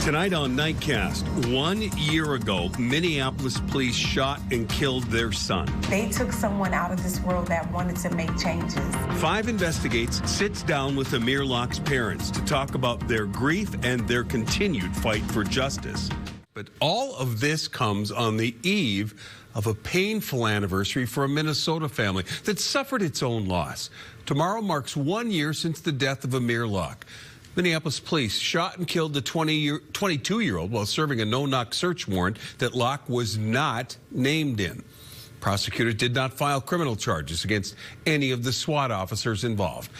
Tonight on Nightcast, 1 year ago, Minneapolis police shot and killed their son. They took someone out of this world that wanted to make changes. 5 Investigates sits down with Amir Locke's parents to talk about their grief and their continued fight for justice. But all of this comes on the eve of a painful anniversary for a Minnesota family that suffered its own loss. Tomorrow marks 1 year since the death of Amir Locke. Minneapolis police shot and killed the 22-year-old while serving a no-knock search warrant that Locke was not named in. Prosecutors did not file criminal charges against any of the SWAT officers involved.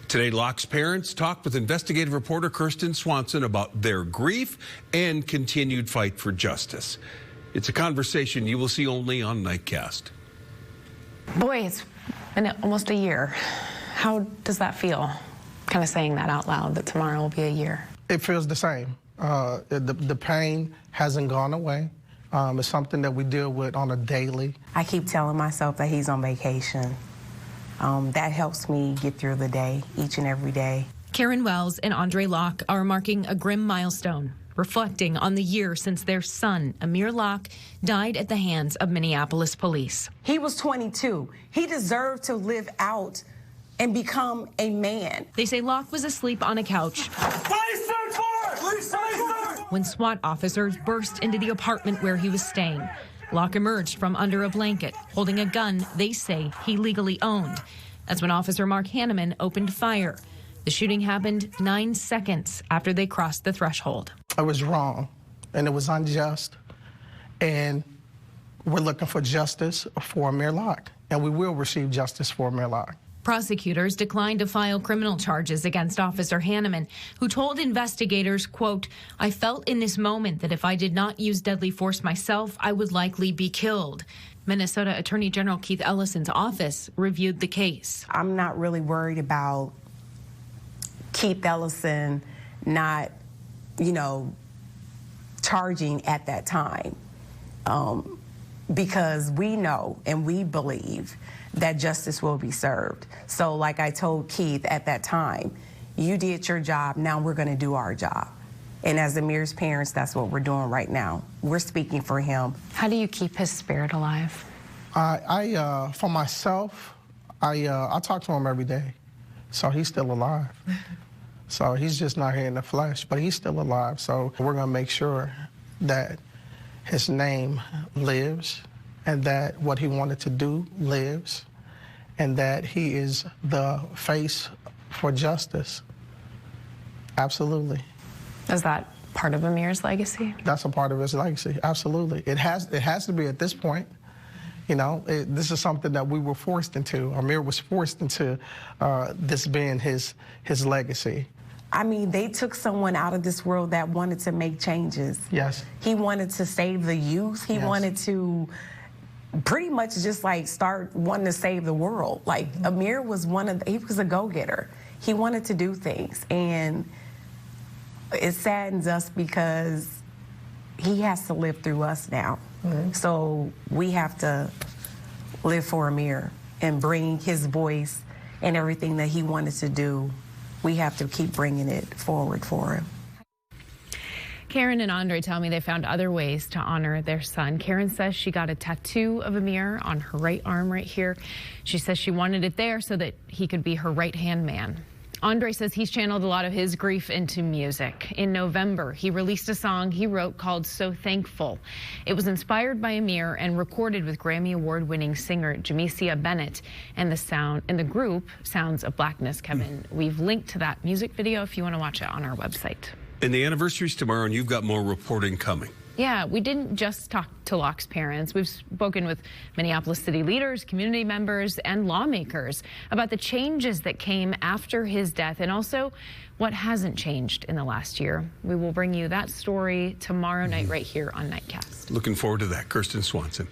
Today, Locke's parents talked with investigative reporter Kirsten Swanson about their grief and continued fight for justice. It's a conversation you will see only on Nightcast. Boy, it's been almost a year. How does that feel? Kind of saying that out loud, that tomorrow will be a year. It feels the same. The pain hasn't gone away. It's something that we deal with on a daily. I keep telling myself that he's on vacation. That helps me get through the day, each and every day. Karen Wells and Andre Locke are marking a grim milestone, reflecting on the year since their son, Amir Locke, died at the hands of Minneapolis police. He was 22. He deserved to live out and become a man. They say Locke was asleep on a couch when SWAT officers burst into the apartment where he was staying. Locke emerged from under a blanket, holding a gun they say he legally owned. That's when Officer Mark Hanneman opened fire. The shooting happened 9 seconds after they crossed the threshold. It was wrong, and it was unjust, and we're looking for justice for Amir Locke, and we will receive justice for Amir Locke. Prosecutors declined to file criminal charges against Officer Hanneman, who told investigators, quote, "I felt in this moment that if I did not use deadly force myself, I would likely be killed." Minnesota Attorney General Keith Ellison's office reviewed the case. I'm not really worried about Keith Ellison not, charging at that time, because we know and we believe that justice will be served. So like I told Keith at that time, you did your job, now we're gonna do our job. And as Amir's parents, that's what we're doing right now. We're speaking for him. How do you keep his spirit alive? For myself, I talk to him every day. So he's still alive. So he's just not here in the flesh, but he's still alive. So we're gonna make sure that his name lives, and that what he wanted to do lives, and that he is the face for justice. Absolutely. Is that part of Amir's legacy? That's a part of his legacy, absolutely. It has to be at this point. This is something that we were forced into. Amir was forced into this being his legacy. I mean, they took someone out of this world that wanted to make changes. Yes. He wanted to save the youth. He wanted to pretty much just start wanting to save the world. Like, Amir was he was a go-getter. He wanted to do things, and it saddens us because he has to live through us now. So we have to live for Amir and bring his voice and everything that he wanted to do. We have to keep bringing it forward for him. Karen and Andre tell me they found other ways to honor their son. Karen says she got a tattoo of Amir on her right arm right here. She says she wanted it there so that he could be her right-hand man. Andre says he's channeled a lot of his grief into music. In November, he released a song he wrote called So Thankful. It was inspired by Amir and recorded with Grammy Award-winning singer Jamesia Bennett and the group Sounds of Blackness. Kevin, we've linked to that music video if you want to watch it on our website. And the anniversary's tomorrow, and you've got more reporting coming. Yeah, we didn't just talk to Locke's parents. We've spoken with Minneapolis city leaders, community members, and lawmakers about the changes that came after his death and also what hasn't changed in the last year. We will bring you that story tomorrow night right here on Nightcast. Looking forward to that. Kirsten Swanson.